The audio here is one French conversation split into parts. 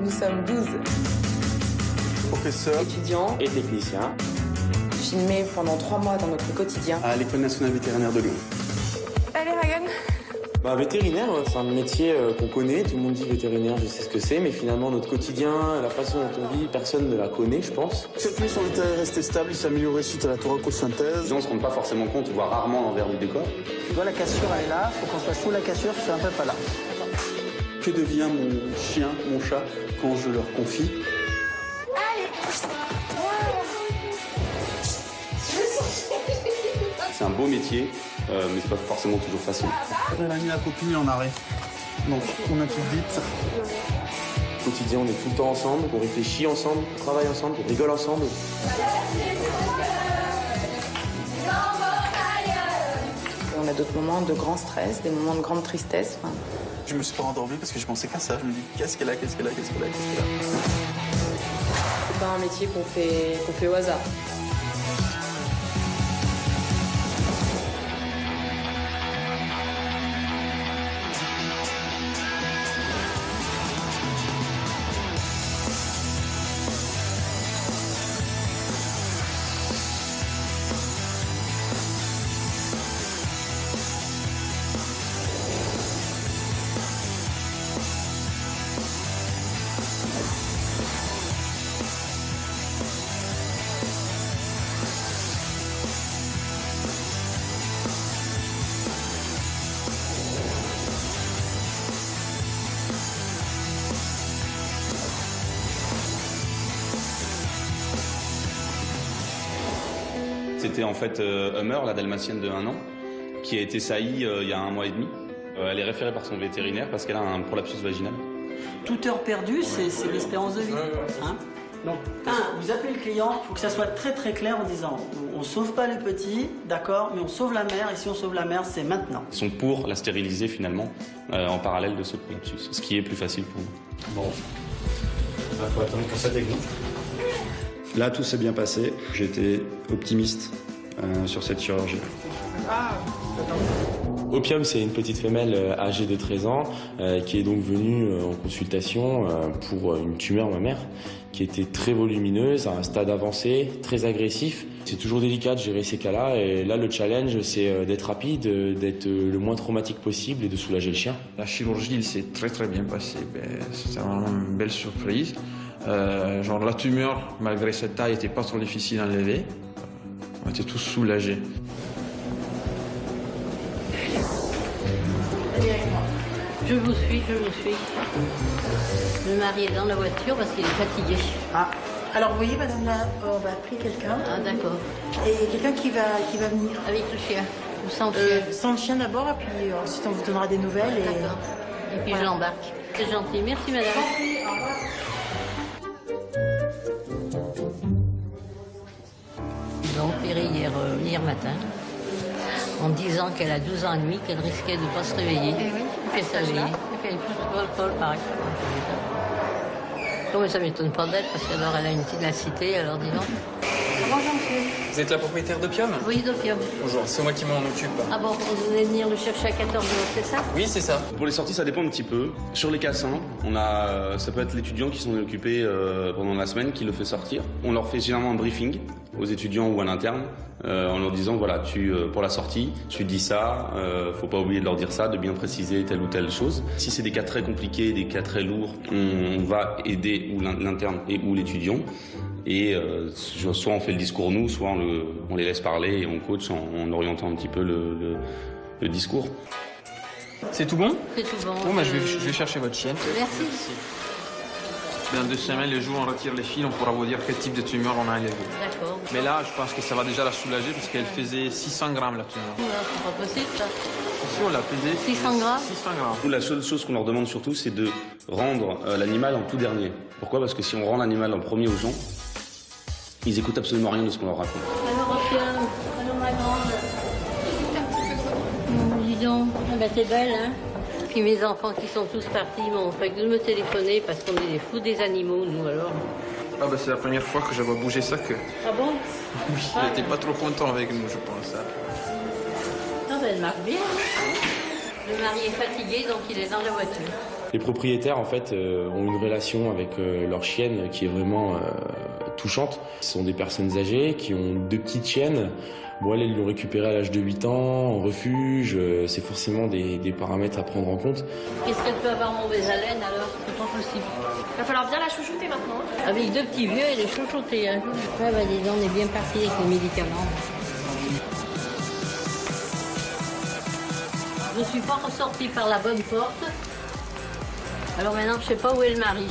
Nous sommes 12 professeurs, étudiants et techniciens filmés pendant 3 mois dans notre quotidien à l'École nationale vétérinaire de Lyon. Allez, Ryan. Vétérinaire, c'est un métier qu'on connaît, tout le monde dit vétérinaire, je sais ce que c'est, mais finalement notre quotidien, la façon dont on vit, personne ne la connaît, je pense. Cette nuit, son état est resté stable, il s'est amélioré suite à la thoracosynthèse. Les gens ne se rendent pas forcément compte, voire rarement l'envers du décor. Tu vois, la cassure, elle est là, faut qu'on fasse sous la cassure, c'est un peu pas là. Que devient mon chien, mon chat, quand je leur confie? C'est un beau métier, mais c'est pas forcément toujours facile. Elle a mis la copine en arrêt. Donc, on a tout vite. Au quotidien, on est tout le temps ensemble, on réfléchit ensemble, on travaille ensemble, on rigole ensemble. On a d'autres moments de grand stress, des moments de grande tristesse. Je me suis pas endormi parce que je pensais qu'à ça. Je me dis, qu'est-ce qu'elle a, qu'est-ce qu'elle a, qu'est-ce qu'elle a, qu'est-ce qu'elle a. C'est pas un métier qu'on fait au hasard. C'était en fait Hummer, la dalmatienne de 1 an, qui a été saillie il y a 1 mois et demi. Elle est référée par son vétérinaire parce qu'elle a un prolapsus vaginal. Toute heure perdue, c'est l'espérance de vie. Hein, donc, vous appelez le client, il faut que ça soit très très clair en disant on sauve pas les petits, d'accord, mais on sauve la mère, et si on sauve la mère, c'est maintenant. Ils sont pour la stériliser finalement en parallèle de ce prolapsus, ce qui est plus facile pour nous. Bon, il faut attendre que ça dégoutte. Là, tout s'est bien passé. J'étais optimiste sur cette chirurgie. Opium, c'est une petite femelle âgée de 13 ans qui est donc venue en consultation pour une tumeur mammaire qui était très volumineuse, à un stade avancé, très agressif. C'est toujours délicat de gérer ces cas-là et là, le challenge, c'est d'être rapide, d'être le moins traumatique possible et de soulager le chien. La chirurgie, il s'est très bien passé. C'était vraiment une belle surprise. Genre la tumeur, malgré cette taille, n'était pas trop difficile à enlever. On était tous soulagés. Je vous suis. Le mari est dans la voiture parce qu'il est fatigué. Ah, alors vous voyez, madame, là, on va appeler quelqu'un. Ah, d'accord. Et quelqu'un qui va venir. Avec le chien ou sans le chien? Sans le chien d'abord, et puis ensuite on vous donnera des nouvelles. D'accord. Et puis voilà. Je l'embarque. C'est gentil. Merci, madame. Merci, au revoir. Ils ont opéré hier matin en disant qu'elle a 12 ans et demi, qu'elle risquait de ne pas se réveiller. Qu'elle s'est réveillée. Elle est plus folle, pareil. Non, mais ça ne m'étonne pas d'elle, parce qu'alors elle a une ténacité, alors dis donc. Bonjour, monsieur. Vous êtes la propriétaire d'Opium? Oui, d'Opium. Bonjour, c'est moi qui m'en occupe. Ah bon, vous venez venir le chercher à 14 h, c'est ça? Oui, c'est ça. Pour les sorties, ça dépend un petit peu. Sur les cassins, ça peut être l'étudiant qui s'en est occupé pendant la semaine qui le fait sortir. On leur fait généralement un briefing aux étudiants ou à l'interne en leur disant voilà, pour la sortie, tu dis ça, faut pas oublier de leur dire ça, de bien préciser telle ou telle chose. Si c'est des cas très compliqués, des cas très lourds, on va aider ou l'interne et ou l'étudiant. Et soit on fait le discours nous, soit on les laisse parler et on coach en orientant un petit peu le discours. C'est tout bon? C'est tout bon. Bon, je vais chercher votre chienne. Merci. Dans 2 semaines, les jours où on retire les fils, on pourra vous dire quel type de tumeur on a enlevé. D'accord. Mais là, je pense que ça va déjà la soulager parce qu'elle faisait 600 grammes la tumeur. C'est pas possible, ça. Si on l'a pesé. 600 grammes 600 grammes. La seule chose qu'on leur demande surtout, c'est de rendre l'animal en tout dernier. Pourquoi? Parce que si on rend l'animal en premier aux gens, ils écoutent absolument rien de ce qu'on leur raconte. Alors, Opium, allô ma grande. Dis donc, t'es belle, hein? Puis mes enfants qui sont tous partis m'ont fait que de me téléphoner parce qu'on est des fous des animaux, nous, alors. Ah c'est la première fois que je vois bouger ça que... Ah bon? Oui, il n'était pas trop content avec nous, je pense. Non, elle marche bien. Le mari est fatigué, donc il est dans la voiture. Les propriétaires en fait ont une relation avec leur chienne qui est vraiment touchante. Ce sont des personnes âgées qui ont 2 petites chiennes. Bon, elles l'ont récupérée à l'âge de 8 ans, en refuge. C'est forcément des paramètres à prendre en compte. Qu'est-ce qu'elle peut avoir mauvaise haleine alors? C'est pas possible. Il va falloir bien la chouchouter maintenant. Avec 2 petits vieux, elle est chouchoutée. Hein. Ouais, bah dis donc, on est bien parti avec les médicaments. Je suis pas ressortie par la bonne porte. Alors maintenant, je sais pas où est le mari.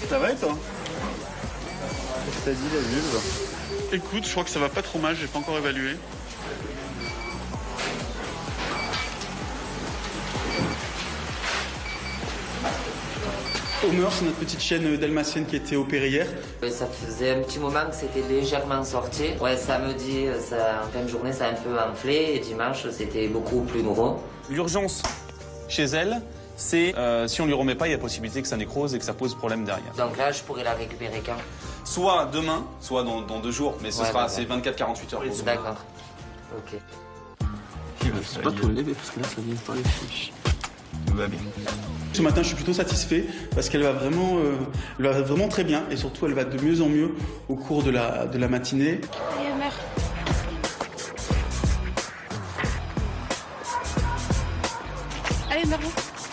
Ça va et toi? Qu'est-ce que t'as dit, la vulve? Écoute, je crois que ça va pas trop mal, j'ai pas encore évalué. Homer, c'est notre petite chienne dalmatienne qui a été opérée hier. Ça faisait un petit moment que c'était légèrement sorti. Ouais, samedi, en fin de journée, ça a un peu enflé et dimanche, c'était beaucoup plus gros. L'urgence chez elle, c'est si on lui remet pas, il y a possibilité que ça nécrose et que ça pose problème derrière. Donc là, je pourrais la récupérer quand? Soit demain, soit dans 2 jours, mais ce sera c'est 24-48 heures. D'accord. Ok. Il va pas trop le lever parce que là, ça vient par les fiches. Tout va bien. Ce matin, je suis plutôt satisfait parce qu'elle va vraiment très bien et surtout, elle va de mieux en mieux au cours de la matinée. Allez, Homer. Allez, Homer.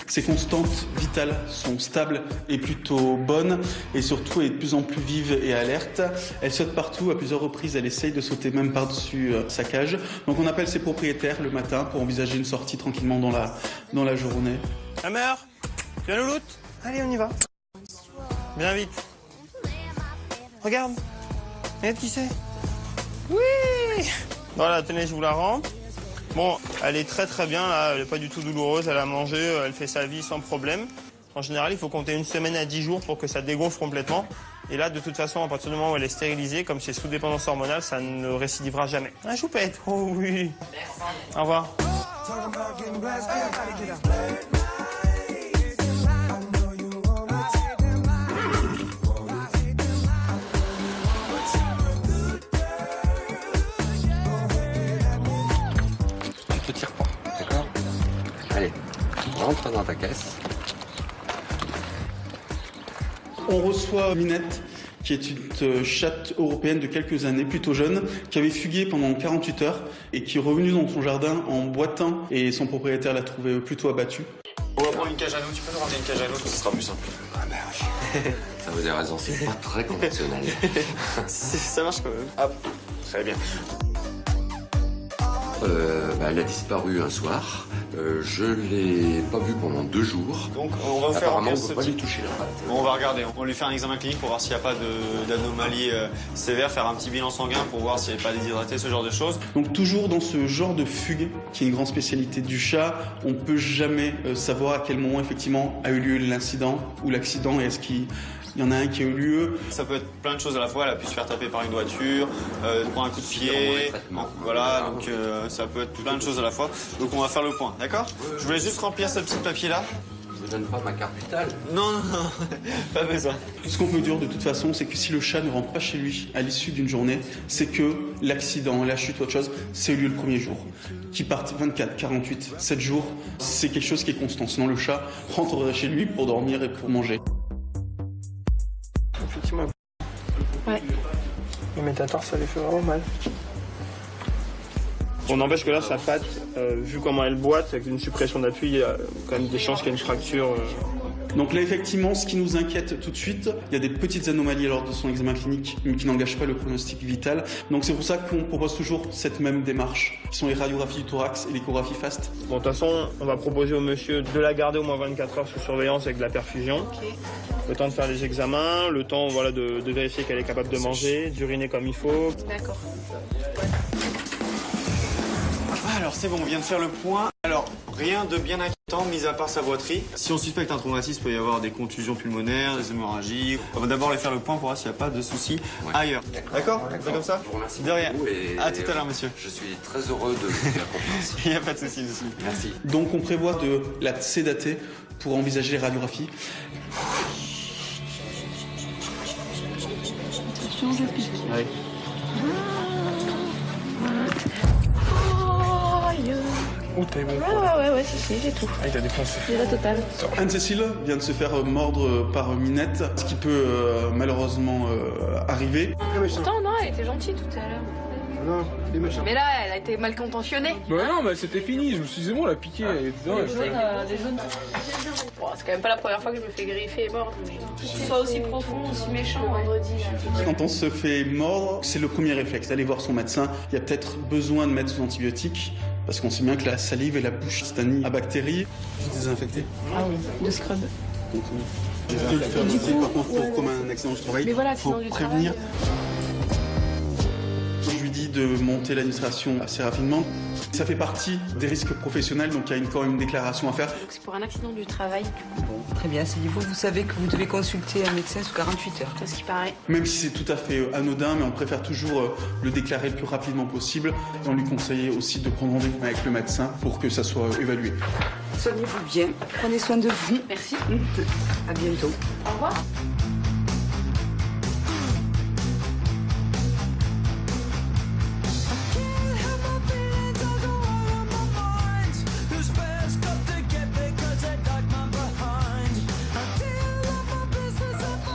Ses constantes vitales sont stables et plutôt bonnes et surtout elle est de plus en plus vive et alerte. Elle saute partout, à plusieurs reprises elle essaye de sauter même par-dessus sa cage. Donc on appelle ses propriétaires le matin pour envisager une sortie tranquillement dans la journée. Homer, tu as louloute? Allez, on y va. Viens vite. Regarde. Regarde qui c'est. Oui. Voilà, tenez, je vous la rends. Bon, elle est très bien, là. Elle n'est pas du tout douloureuse, elle a mangé, elle fait sa vie sans problème. En général, il faut compter 1 semaine à 10 jours pour que ça dégonfle complètement. Et là, de toute façon, à partir du moment où elle est stérilisée, comme c'est sous dépendance hormonale, ça ne récidivera jamais. Ah, choupette. Oh oui. Merci. Au revoir. Tu te tires pas, d'accord? Allez, rentre dans ta caisse. On reçoit Minette, qui est une chatte européenne de quelques années, plutôt jeune, qui avait fugué pendant 48 heures et qui est revenue dans son jardin en boitant et son propriétaire l'a trouvée plutôt abattue. On va prendre une cage à l'eau, tu peux nous ramener une cage à l'eau, ce sera plus simple. Ah ben oui. Ça vous avez raison, c'est pas très conventionnel. Ça marche quand même. Hop, très bien. Elle a disparu un soir. Je l'ai pas vue pendant 2 jours. Donc on va vous faire apparemment, remplir on peut pas lui toucher la patte. Bon, on va regarder, on va lui faire un examen clinique pour voir s'il n'y a pas d'anomalie sévère, faire un petit bilan sanguin pour voir s'il n'y a pas déshydraté, ce genre de choses. Donc toujours dans ce genre de fugue, qui est une grande spécialité du chat, on peut jamais savoir à quel moment effectivement a eu lieu l'incident ou l'accident et est-ce qu'il y en a un qui a eu lieu. Ça peut être plein de choses à la fois, elle a pu se faire taper par une voiture, prendre un coup de pied, voilà, donc ça peut être plein de choses à la fois. Donc on va faire le point, d'accord? Je voulais juste remplir ce petit papier-là. Je vous donne pas ma carte vitale. Non, pas besoin. Ce qu'on peut dire de toute façon, c'est que si le chat ne rentre pas chez lui à l'issue d'une journée, c'est que l'accident, la chute ou autre chose, c'est eu lieu le premier jour. Qui partent 24, 48, 7 jours, c'est quelque chose qui est constant. Sinon le chat rentrerait chez lui pour dormir et pour manger. Effectivement. Ouais. Mais ta torse, ça lui fait vraiment mal. On n'empêche que là, sa patte, vu comment elle boite, avec une suppression d'appui, il y a quand même des chances qu'il y ait une fracture. Donc là, effectivement, ce qui nous inquiète tout de suite, il y a des petites anomalies lors de son examen clinique, mais qui n'engagent pas le pronostic vital. Donc c'est pour ça qu'on propose toujours cette même démarche, qui sont les radiographies du thorax et l'échographie FAST. Bon, de toute façon, on va proposer au monsieur de la garder au moins 24 heures sous surveillance avec de la perfusion. Okay. Le temps de faire les examens, le temps voilà, de vérifier qu'elle est capable de manger, d'uriner comme il faut. D'accord. Alors c'est bon, on vient de faire le point. Alors, rien de bien inquiétant, mis à part sa boiterie. Si on suspecte un traumatisme, il peut y avoir des contusions pulmonaires, des hémorragies. On va d'abord aller faire le point pour voir s'il n'y a pas de soucis ailleurs. D'accord? C'est comme ça? Je vous remercie. De rien. À tout à l'heure, monsieur. Je suis très heureux de vous faire confiance. Il n'y a pas de souci, monsieur. Merci. Donc on prévoit de la sédater pour envisager les radiographies. Attention. Comment ça pique? Ouais. Oh, t'as eu bon Ouais, si, j'ai tout. Ah, il t'a défoncé. J'ai la totale. Anne-Cécile vient de se faire mordre par Minette, ce qui peut malheureusement arriver. Pourtant, non, elle était gentille tout à l'heure. Non, les méchants. Mais là, elle a été mal intentionnée. Bah non, mais c'était fini. Je me suis dit, c'est bon, la piqué. Elle est dedans, Les jaunes. Bon, c'est quand même pas la première fois que je me fais griffer et mordre. Que ce soit aussi profond, aussi méchant vendredi. Quand on se fait mordre, c'est le premier réflexe, d'aller voir son médecin. Il y a peut-être besoin de mettre sous antibiotiques, parce qu'on sait bien que la salive et la bouche, c'est un nid à bactéries. Désinfecté. Ah oui, de scrub. Donc, je peux le faire aussi, par contre, pour, comme un accident du travail. Mais voilà, faut prévenir. Je lui dis de monter l'administration assez rapidement. Ça fait partie des risques professionnels, donc il y a quand même une déclaration à faire. C'est pour un accident du travail. Très bien, c'est niveau, vous savez que vous devez consulter un médecin sous 48 heures. C'est ce qui paraît. Même si c'est tout à fait anodin, mais on préfère toujours le déclarer le plus rapidement possible. Et on lui conseille aussi de prendre rendez-vous avec le médecin pour que ça soit évalué. Soignez-vous bien, prenez soin de vous. Merci. À bientôt. Au revoir.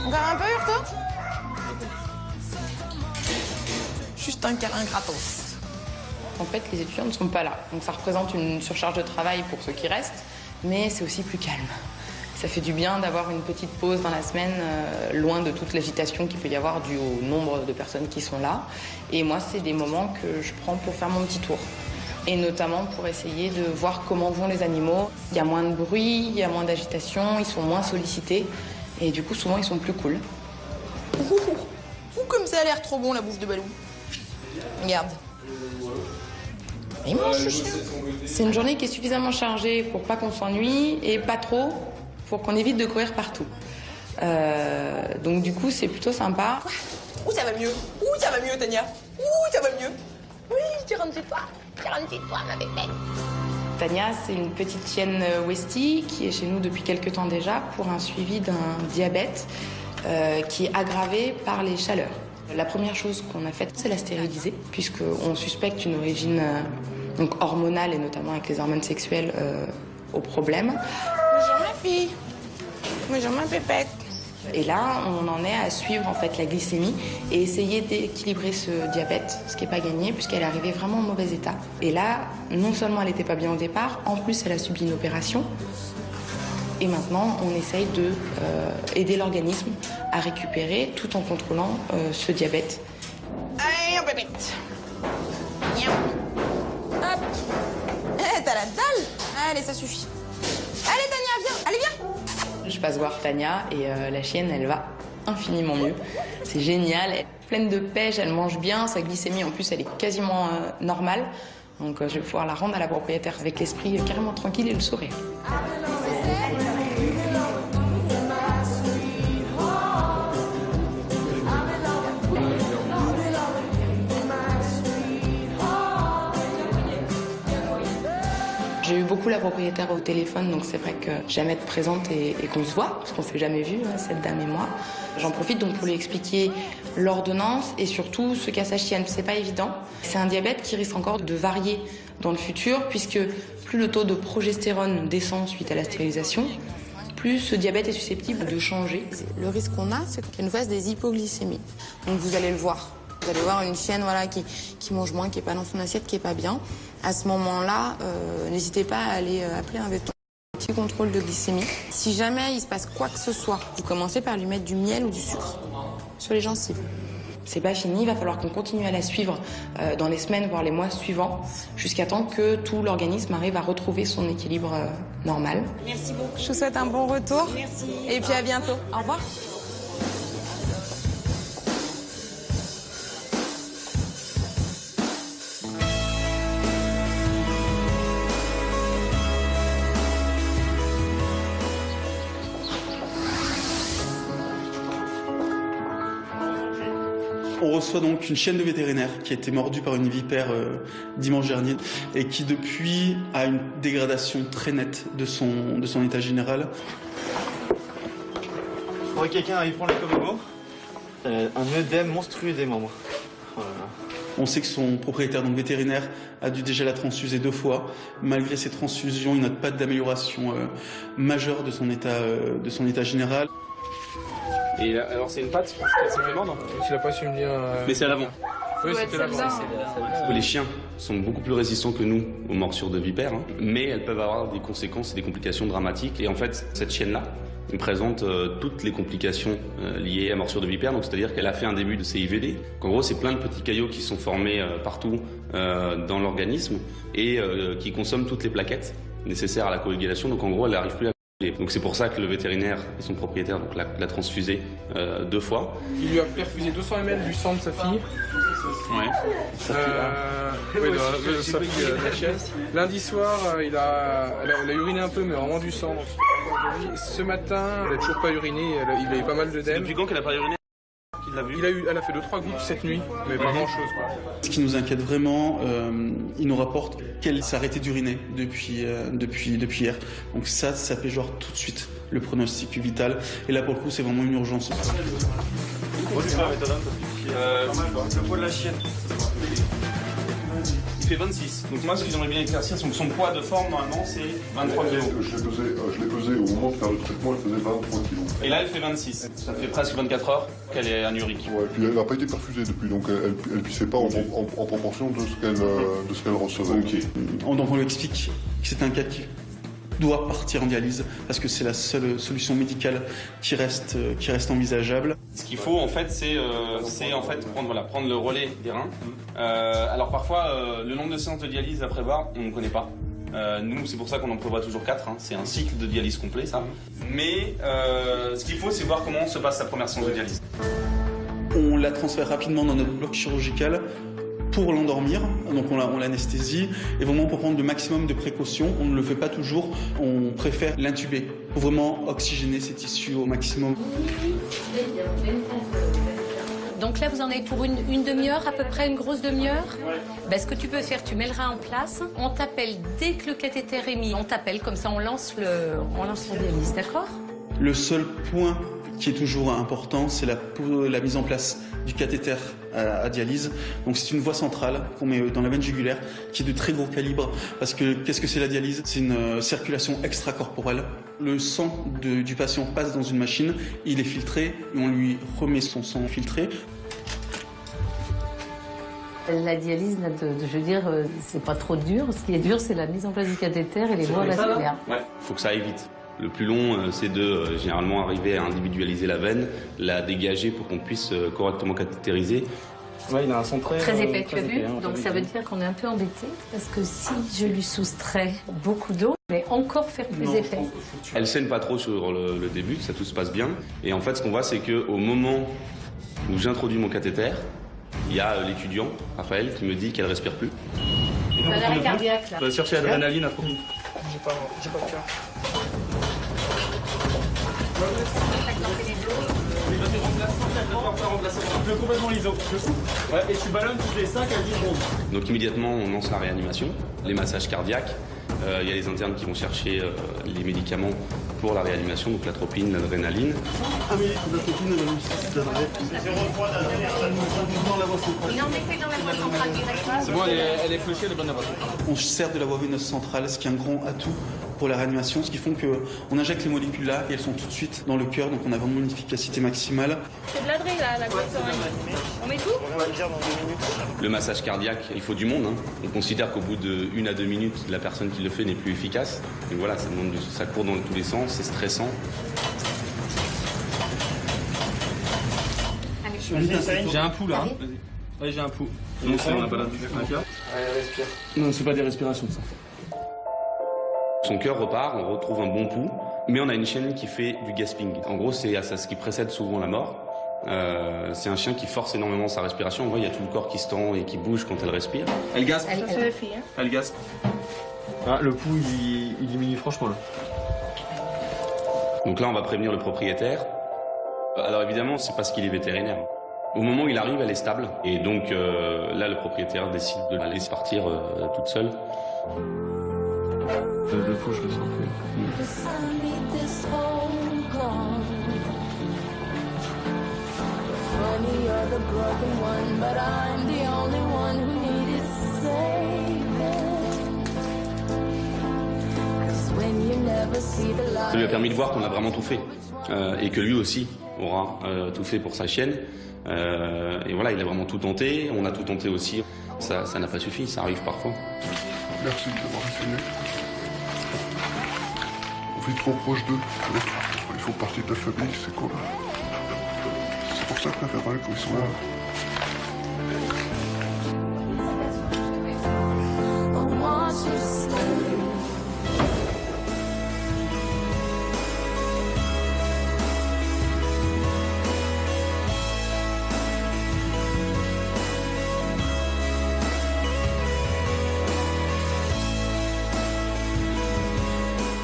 Encore un peu, Hurto? Juste un câlin gratos. En fait, les étudiants ne sont pas là. Donc ça représente une surcharge de travail pour ceux qui restent, mais c'est aussi plus calme. Ça fait du bien d'avoir une petite pause dans la semaine, loin de toute l'agitation qu'il peut y avoir dû au nombre de personnes qui sont là. Et moi, c'est des moments que je prends pour faire mon petit tour. Et notamment pour essayer de voir comment vont les animaux. Il y a moins de bruit, il y a moins d'agitation, ils sont moins sollicités. Et du coup, souvent, ils sont plus cool. Comme ça a l'air trop bon, la bouffe de Balou. Regarde. Il mange, ce chien. C'est une journée qui est suffisamment chargée pour pas qu'on s'ennuie et pas trop pour qu'on évite de courir partout. Donc du coup, c'est plutôt sympa. Ouh, ça va mieux. Ouh, ça va mieux, Tania. Ouh, ça va mieux. Oui, tu rentres chez toi. Tu rentres chez toi, ma bébé. Tania, c'est une petite chienne Westie qui est chez nous depuis quelques temps déjà pour un suivi d'un diabète qui est aggravé par les chaleurs. La première chose qu'on a faite, c'est la stériliser, puisqu'on suspecte une origine donc hormonale et notamment avec les hormones sexuelles au problème. Bonjour ma fille. Bonjour ma pépette. Et là, on en est à suivre en fait la glycémie et essayer d'équilibrer ce diabète, ce qui n'est pas gagné puisqu'elle est arrivée vraiment en mauvais état. Et là, non seulement elle n'était pas bien au départ, en plus elle a subi une opération. Et maintenant, on essaye de aider l'organisme à récupérer tout en contrôlant ce diabète. Allez, en pépette. Hop. T'as la dalle. Allez, ça suffit. Allez, Tania, viens. Allez, viens. Je passe voir Tania et la chienne, elle va infiniment mieux. C'est génial, elle est pleine de pêche, elle mange bien, sa glycémie en plus, elle est quasiment normale. Donc je vais pouvoir la rendre à la propriétaire avec l'esprit carrément tranquille et le sourire. J'ai eu beaucoup la propriétaire au téléphone, donc c'est vrai que j'aime être présente et qu'on se voit, parce qu'on ne s'est jamais vu, cette dame et moi. J'en profite donc pour lui expliquer l'ordonnance et surtout ce qu'a sa chienne. C'est pas évident. C'est un diabète qui risque encore de varier dans le futur, puisque plus le taux de progestérone descend suite à la stérilisation, plus ce diabète est susceptible de changer. Le risque qu'on a, c'est qu'elle nous fasse des hypoglycémies. Donc vous allez le voir. Vous allez voir une chienne voilà, qui mange moins, qui n'est pas dans son assiette, qui n'est pas bien. À ce moment-là, n'hésitez pas à aller appeler un vétérinaire. Petit contrôle de glycémie. Si jamais il se passe quoi que ce soit, vous commencez par lui mettre du miel ou du sucre sur les gencives. C'est pas fini, il va falloir qu'on continue à la suivre dans les semaines, voire les mois suivants, jusqu'à temps que tout l'organisme arrive à retrouver son équilibre normal. Merci beaucoup. Je vous souhaite un bon retour. Merci. Et puis à bientôt. Au revoir. On reçoit donc une chienne de vétérinaire qui a été mordue par une vipère dimanche dernier et qui depuis a une dégradation très nette de son état général. Faudrait que quelqu'un aille prendre les commémos. Un œdème monstrueux des membres. Voilà. On sait que son propriétaire, donc vétérinaire, a dû déjà la transfuser 2 fois. Malgré ces transfusions, il note pas d'amélioration majeure de son état général. Et alors c'est une patte qui s'est fait mordre. Tu l'as pas su me dire. Mais c'est à l'avant. Oui, c'était l'avant. Les chiens sont beaucoup plus résistants que nous aux morsures de vipères, hein, mais elles peuvent avoir des conséquences et des complications dramatiques. Et en fait, cette chienne-là présente toutes les complications liées à morsures de vipères. Donc c'est-à-dire qu'elle a fait un début de CIVD. En gros, c'est plein de petits caillots qui sont formés partout dans l'organisme et qui consomment toutes les plaquettes nécessaires à la coagulation. Donc en gros, elle n'arrive plus à coaguler. Donc c'est pour ça que le vétérinaire et son propriétaire donc l'a transfusé 2 fois. Il lui a perfusé 200 ml du sang de sa fille. Ouais. Oui, de sa fille, la chienne. Lundi soir, elle a uriné un peu, mais vraiment du sang. Ce matin, elle n'a toujours pas uriné, il a eu pas mal d'œdème. Depuis quand qu'elle n'a pas uriné? Elle a fait 2-3 gouttes cette nuit, mais pas grand chose. Ce qui nous inquiète vraiment, il nous rapporte qu'elle s'est arrêtée d'uriner depuis hier. Donc ça péjore tout de suite le pronostic vital. Et là pour le coup c'est vraiment une urgence. Le poids de la chienne. Il fait 26. Donc moi, ce que j'aimerais bien éclaircir, c'est que son poids de forme, normalement, c'est 23 kg. Je l'ai pesé au moment de faire le traitement, elle faisait 23 kg. Et là, elle fait 26. Ça fait presque 24 heures qu'elle est anurique. Ouais, et puis elle n'a pas été perfusée depuis, donc elle ne pissait pas en proportion de ce qu'elle recevait. Okay. Donc on lui explique que c'est un cas qui doit partir en dialyse parce que c'est la seule solution médicale qui reste envisageable. Ce qu'il faut en fait, c'est prendre le relais des reins. Alors parfois, le nombre de séances de dialyse à prévoir, on ne connaît pas. Nous, c'est pour ça qu'on en prévoit toujours 4. Hein. C'est un cycle de dialyse complet, ça. Mais ce qu'il faut, c'est voir comment se passe sa première séance de dialyse. On la transfère rapidement dans notre bloc chirurgical pour l'endormir, donc on l'anesthésie, et vraiment pour prendre le maximum de précautions. On ne le fait pas toujours, on préfère l'intuber pour vraiment oxygéner ses tissus au maximum. Donc là, vous en avez pour une demi-heure, à peu près une grosse demi-heure. Ben, ce que tu peux faire, tu mets le rein en place, on t'appelle dès que le cathéter est mis, on t'appelle, comme ça on lance la dialyse, d'accord? Le seul point qui est toujours important, c'est la mise en place du cathéter à dialyse. Donc c'est une voie centrale qu'on met dans la veine jugulaire qui est de très gros calibre parce que qu'est-ce que c'est la dialyse? C'est une circulation extracorporelle. Le sang du patient passe dans une machine, il est filtré et on lui remet son sang filtré. La dialyse, je veux dire, c'est pas trop dur. Ce qui est dur, c'est la mise en place du cathéter et les voies vasculaires. Ouais, faut que ça aille vite. Le plus long, c'est de généralement arriver à individualiser la veine, la dégager pour qu'on puisse correctement cathétériser. Ouais, il a un son très épais, tu as vu? Donc ça veut dire qu'on est un peu embêté parce que si je lui soustrais beaucoup d'eau, je vais encore faire plus épais. Elle saigne pas trop sur le début, ça tout se passe bien. Et en fait, ce qu'on voit, c'est qu'au moment où j'introduis mon cathéter, il y a l'étudiant, Raphaël, qui me dit qu'elle respire plus. Elle a l'arrêt cardiaque là. Je vais chercher l'adrénaline à propos. J'ai pas de cœur. Je veux complètement l'iso. Ouais, et tu ballonnes toutes les 5 à 10 secondes. Donc immédiatement, on lance la réanimation, les massages cardiaques. Il y a les internes qui vont chercher les médicaments pour la réanimation, donc l'atropine, l'adrénaline. 1 ml d'atropine, Il en effet dans la voie centrale directement. C'est bon, elle est fléchée, elle est bonne à voir. On se sert de la voie veineuse centrale, ce qui est un grand atout pour la réanimation, ce qui font qu'on injecte les molécules là et elles sont tout de suite dans le cœur, donc on a vraiment une efficacité maximale. C'est de l'adré là, la goutte orange. On met tout? On va le dire dans 2 minutes. Le massage cardiaque, il faut du monde. Hein. On considère qu'au bout de 1 à 2 minutes, la personne qui le fait n'est plus efficace. Donc voilà, ça court dans tous les sens, c'est stressant. J'ai un pouls là. Ouais, j'ai un pouls. Non, c'est on pas là. Respire. Non, c'est pas des respirations ça. Son cœur repart, on retrouve un bon pouls, mais on a une chienne qui fait du gasping. En gros, c'est ce qui précède souvent la mort. C'est un chien qui force énormément sa respiration. On voit, il y a tout le corps qui se tend et qui bouge quand elle respire. Elle gaspe. Hein. Elle gaspe. Ah, le pouls, il diminue franchement là. Donc là, on va prévenir le propriétaire. Alors évidemment, c'est parce qu'il est vétérinaire. Au moment où il arrive, elle est stable. Et donc là, le propriétaire décide de la laisser partir toute seule. Le pouls, je le sens plus. Honey, you're the broken one, but I'm the only one who needed saving. 'Cause when you never see the light. Ça lui a permis de voir qu'on a vraiment tout fait et que lui aussi aura tout fait pour sa chienne. Et voilà, il a vraiment tout tenté, on a tout tenté aussi. Ça n'a pas suffi, ça arrive parfois. Merci de m'avoir essayé. On vit trop proche d'eux. Ils font partie de la famille, c'est cool. C'est pour ça que je préfère quand ils sont là.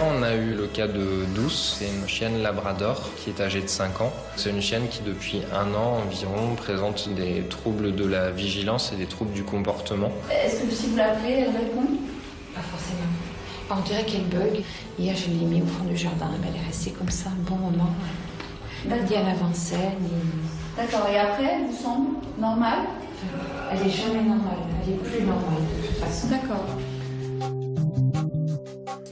On a eu le cas de Douce, c'est une chienne labrador qui est âgée de 5 ans. C'est une chienne qui depuis 1 an environ présente des troubles de la vigilance et des troubles du comportement. Est-ce que si vous l'appelez, elle répond? Pas forcément. On dirait qu'elle bug. Hier, je l'ai mis au fond du jardin, mais elle est restée comme ça un bon moment. Elle dit à l'avant-scène. D'accord, et après, elle vous semble normale? Elle est jamais normale, elle est plus normale de toute façon. D'accord.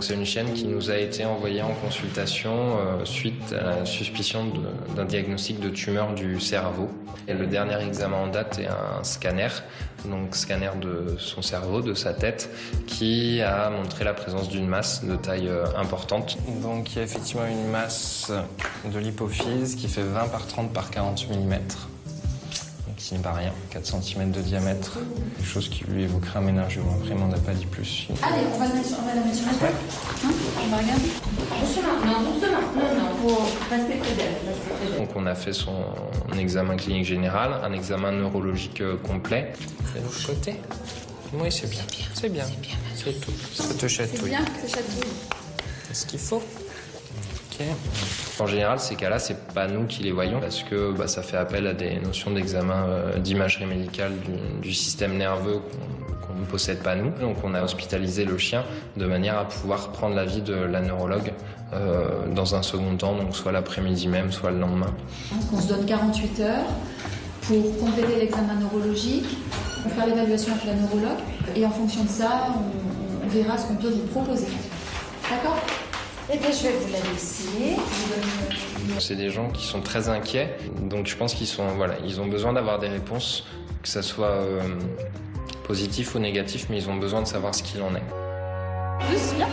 C'est une chienne qui nous a été envoyée en consultation suite à la suspicion d'un diagnostic de tumeur du cerveau. Et le dernier examen en date est un scanner, donc scanner de son cerveau, de sa tête, qui a montré la présence d'une masse de taille importante. Donc il y a effectivement une masse de l'hypophyse qui fait 20 par 30 par 40 mm. Qui n'est pas rien, 4 cm de diamètre, quelque chose qui lui évoquerait un méningiome. Après, il m'en a pas dit plus. Allez, on va la mettre sur la table. Hein? On va regarder. Doucement, faut rester près d'elle. Donc on a fait son examen clinique général, un examen neurologique complet. Fais-nous choter. Oui, c'est bien. C'est bien. C'est tout. Ça te chatouille. C'est bien que ça chatouille. C'est ce qu'il faut. Ok. En général, ces cas-là, c'est pas nous qui les voyons parce que ça fait appel à des notions d'examen d'imagerie médicale du système nerveux qu'on ne possède pas nous. Donc on a hospitalisé le chien de manière à pouvoir prendre l'avis de la neurologue dans un second temps, donc soit l'après-midi même, soit le lendemain. On se donne 48 heures pour compléter l'examen neurologique, pour faire l'évaluation avec la neurologue et en fonction de ça, on verra ce qu'on peut vous proposer. D'accord ? Eh bien, je vais vous la laisser. C'est des gens qui sont très inquiets, donc je pense ils ont besoin d'avoir des réponses, que ça soit positif ou négatif, mais ils ont besoin de savoir ce qu'il en est. Juste bien.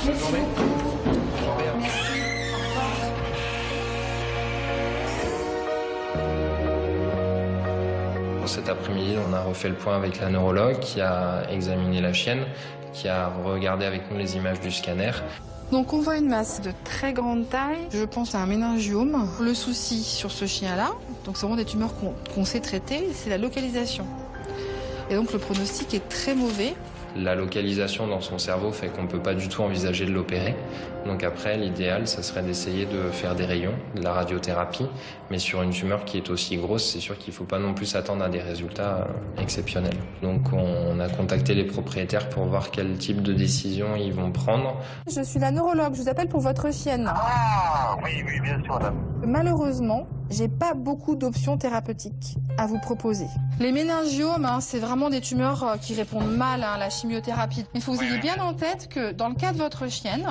Merci beaucoup. Cet après-midi, on a refait le point avec la neurologue qui a examiné la chienne, qui a regardé avec nous les images du scanner. Donc on voit une masse de très grande taille, je pense à un méningiome. Le souci sur ce chien-là, donc c'est vraiment des tumeurs qu'on sait traiter, c'est la localisation. Et donc le pronostic est très mauvais. La localisation dans son cerveau fait qu'on ne peut pas du tout envisager de l'opérer. Donc après, l'idéal, ça serait d'essayer de faire des rayons, de la radiothérapie. Mais sur une tumeur qui est aussi grosse, c'est sûr qu'il ne faut pas non plus s'attendre à des résultats exceptionnels. Donc on a contacté les propriétaires pour voir quel type de décision ils vont prendre. Je suis la neurologue, je vous appelle pour votre chienne. Ah oui, bien sûr, madame. Malheureusement, j'ai pas beaucoup d'options thérapeutiques à vous proposer. Les méningiomes, c'est vraiment des tumeurs qui répondent mal à la chimiothérapie. Il faut que vous ayez bien en tête que dans le cas de votre chienne,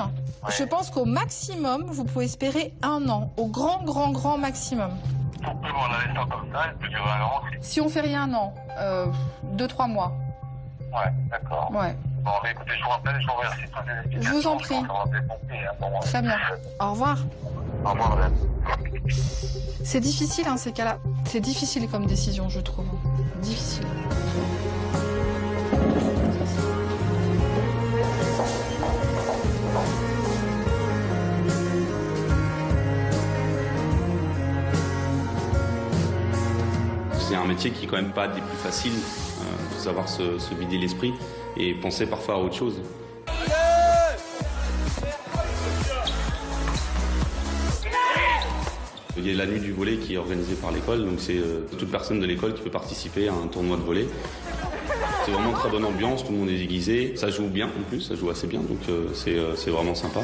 je pense qu'au maximum, vous pouvez espérer 1 an, au grand maximum. Pourquoi on a laissé comme ça, elle peut durer 1 an aussi. Si on fait rien 1 an, 2-3 mois. Ouais, d'accord. Ouais. Bon, mais écoutez, je vous rappelle, je vous remercie pour les explications. Je vous en prie. Très bien. Au revoir. Au revoir, madame. C'est difficile, ces cas-là. C'est difficile comme décision, je trouve. Difficile. C'est un métier qui est quand même pas des plus faciles. Il faut savoir se vider l'esprit et penser parfois à autre chose. Il y a la nuit du volley qui est organisée par l'école, donc c'est toute personne de l'école qui peut participer à un tournoi de volley. C'est vraiment une très bonne ambiance, tout le monde est déguisé, ça joue bien en plus, ça joue assez bien, donc c'est vraiment sympa.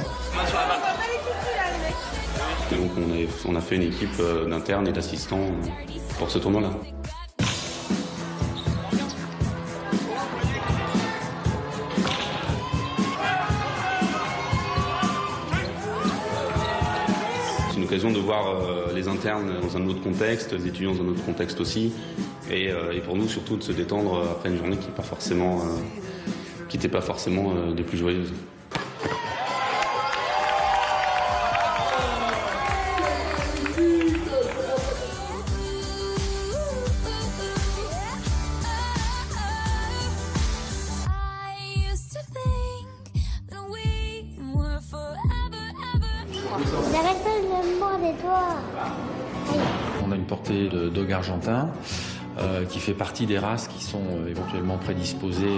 donc on a fait une équipe d'internes et d'assistants pour ce tournoi-là. C'est une occasion de voir les internes dans un autre contexte, les étudiants dans un autre contexte aussi, et pour nous surtout de se détendre après une journée qui n'était pas forcément des plus joyeuses. J'arrête pas de me mordre des doigts. On a une portée de dog argentin qui fait partie des races qui sont éventuellement prédisposées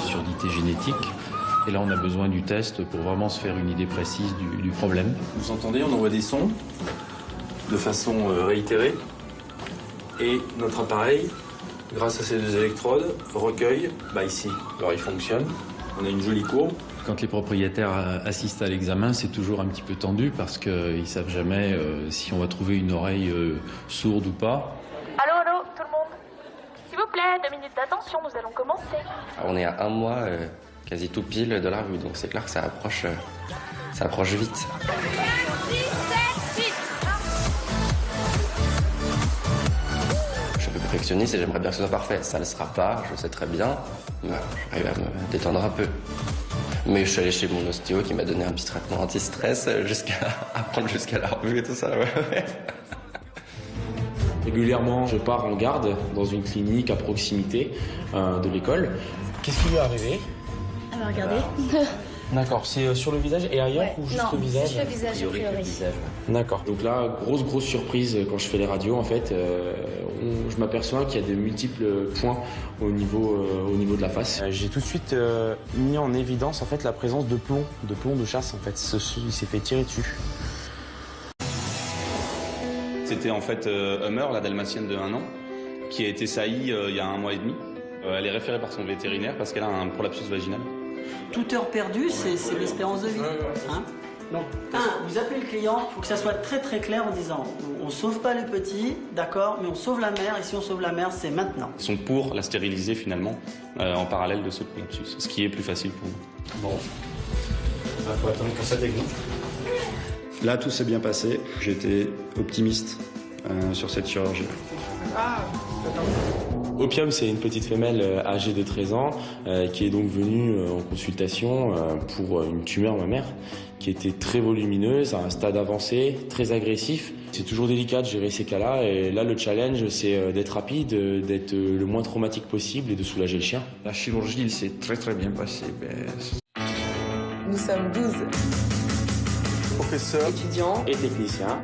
sur surdité génétique. Et là, on a besoin du test pour vraiment se faire une idée précise du problème. Vous entendez, on envoie des sons de façon réitérée. Et notre appareil, grâce à ces deux électrodes, recueille, ici, alors il fonctionne. On a une jolie courbe. Quand les propriétaires assistent à l'examen, c'est toujours un petit peu tendu parce qu'ils ne savent jamais si on va trouver une oreille sourde ou pas. Allô, allô, tout le monde. S'il vous plaît, 2 minutes d'attention, nous allons commencer. On est à 1 mois, quasi tout pile de la revue, donc c'est clair que ça approche vite. Je suis un peu perfectionniste et j'aimerais bien que ce soit parfait. Ça ne le sera pas, je le sais très bien, mais j'arrive à me détendre un peu. Mais je suis allé chez mon ostéo qui m'a donné un petit traitement anti-stress jusqu'à la revue et tout ça. Ouais. Régulièrement, je pars en garde dans une clinique à proximité de l'école. Qu'est-ce qui lui est arrivé? Alors regardez. D'accord, c'est sur le visage et ailleurs ou juste le visage? Juste le visage, a priori. D'accord. Donc là, grosse surprise quand je fais les radios, en fait, je m'aperçois qu'il y a de multiples points au niveau de la face. J'ai tout de suite mis en évidence en fait la présence de plomb de chasse en fait. Il s'est fait tirer dessus. C'était en fait Hummer, la dalmatienne de 1 an, qui a été saillie il y a 1 mois et demi. Elle est référée par son vétérinaire parce qu'elle a un prolapsus vaginal. Toute heure perdue, c'est l'espérance de vie. Hein? Donc, vous appelez le client, il faut que ça soit très clair en disant on ne sauve pas le petit, d'accord, mais on sauve la mère, et si on sauve la mère, c'est maintenant. Ils sont pour la stériliser finalement en parallèle de ce prolapsus, ce qui est plus facile pour nous. Bon, il faut attendre que ça dégoutte. Là, tout s'est bien passé. J'étais optimiste sur cette chirurgie. Opium, c'est une petite femelle âgée de 13 ans qui est donc venue en consultation pour une tumeur mammaire qui était très volumineuse, à un stade avancé, très agressif. C'est toujours délicat de gérer ces cas-là et là, le challenge, c'est d'être rapide, d'être le moins traumatique possible et de soulager le chien. La chirurgie, il s'est très bien passé. Nous sommes 12 professeurs, étudiants et techniciens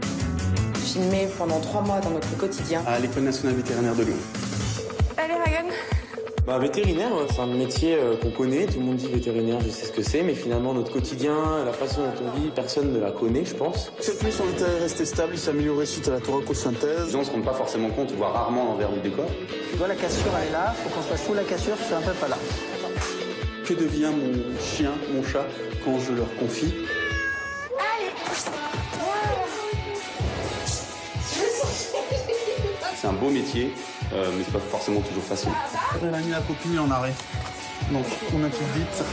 filmés pendant 3 mois dans notre quotidien à l'École nationale vétérinaire de Lyon. Allez, Ragan. Vétérinaire, c'est un métier qu'on connaît, tout le monde dit vétérinaire, je sais ce que c'est, mais finalement notre quotidien, la façon dont on vit, personne ne la connaît, je pense. Cette nuit, son état est resté stable, il s'est amélioré suite à la thoracosynthèse. Les gens ne se rendent pas forcément compte, voire rarement l'envers du décor. Tu vois, la cassure, elle est là, faut qu'on se fasse sous la cassure, c'est un peu pas là. Que devient mon chien, mon chat, quand je leur confie? C'est un beau métier, mais c'est pas forcément toujours facile. Elle a mis la copine en arrêt. Donc on a tout vite.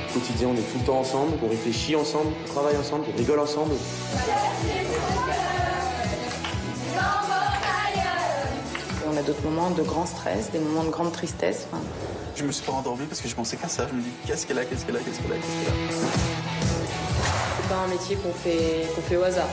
Au quotidien, on est tout le temps ensemble, on réfléchit ensemble, on travaille ensemble, on rigole ensemble. On a d'autres moments de grand stress, des moments de grande tristesse. Je me suis pas endormi parce que je pensais qu'à ça. Je me dis qu'est-ce qu'elle a. C'est pas un métier qu'on fait au hasard.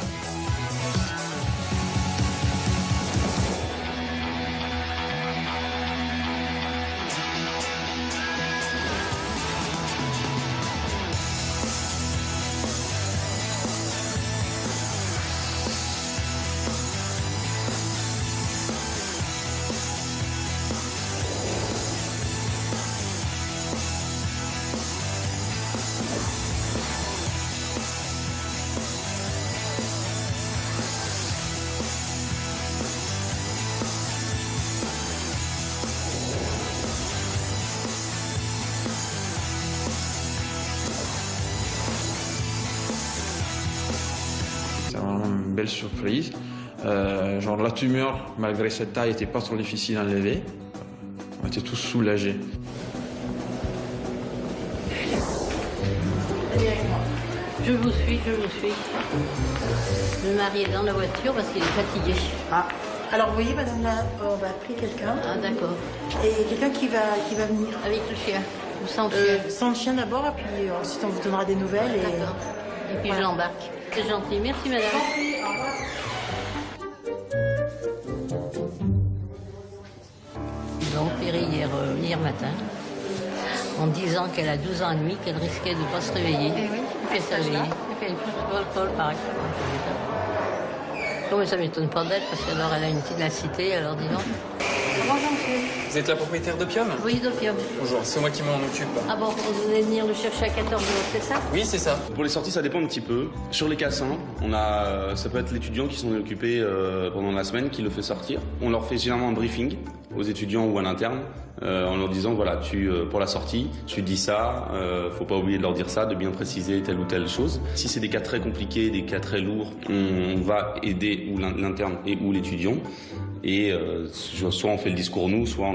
une belle surprise. Genre la tumeur, malgré cette taille, n'était pas trop difficile à enlever. On était tous soulagés. Je vous suis. Le mari est dans la voiture parce qu'il est fatigué. Ah. Alors vous voyez, madame, là, on va appeler quelqu'un. Ah, d'accord. Et quelqu'un qui va venir. Avec le chien ou sans le chien? Sans le chien d'abord, et puis ensuite on vous donnera des nouvelles. D'accord. Et puis je l'embarque. C'est gentil. Merci, madame. Au revoir. Ils l'ont opérée hier matin en disant qu'elle a 12 ans et demi, qu'elle risquait de ne pas se réveiller. Et oui. Puis elle s'est réveillée. Et puis elle est plus sous l'alcool, par exemple. Non, mais ça ne m'étonne pas d'elle, parce qu'alors elle a une petite lassité, alors disons. Bonjour, monsieur. Vous êtes la propriétaire d'Opium? Oui, d'Opium. Bonjour, c'est moi qui m'en occupe. Ah bon, vous venez venir le chercher à 14h, c'est ça? Oui, c'est ça. Pour les sorties, ça dépend un petit peu. Sur les cassins, ça peut être l'étudiant qui s'en est occupé pendant la semaine, qui le fait sortir. On leur fait généralement un briefing aux étudiants ou à l'interne, en leur disant, voilà, pour la sortie, tu dis ça, faut pas oublier de leur dire ça, de bien préciser telle ou telle chose. Si c'est des cas très compliqués, des cas très lourds, on va aider ou l'interne et ou l'étudiant. Et soit on fait le discours nous, soit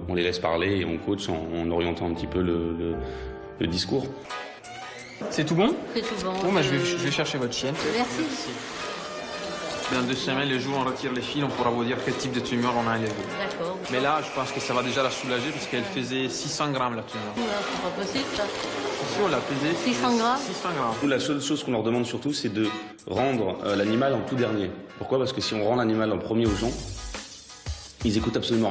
on les laisse parler et on coach en orientant un petit peu le discours. C'est tout bon? C'est tout bon. Bon, bah, je vais chercher votre chienne. Merci. Dans 2 semaines, les jours où on retire les fils, on pourra vous dire quel type de tumeur on a enlevé. D'accord. Mais là, je pense que ça va déjà la soulager parce qu'elle faisait 600 grammes la tumeur. Non, c'est pas possible, ça. Si, on l'a pesé. 600 grammes? 600 grammes. Nous, la seule chose qu'on leur demande surtout, c'est de rendre l'animal en tout dernier. Pourquoi? Parce que si on rend l'animal en premier aux gens, ils écoutent absolument rien.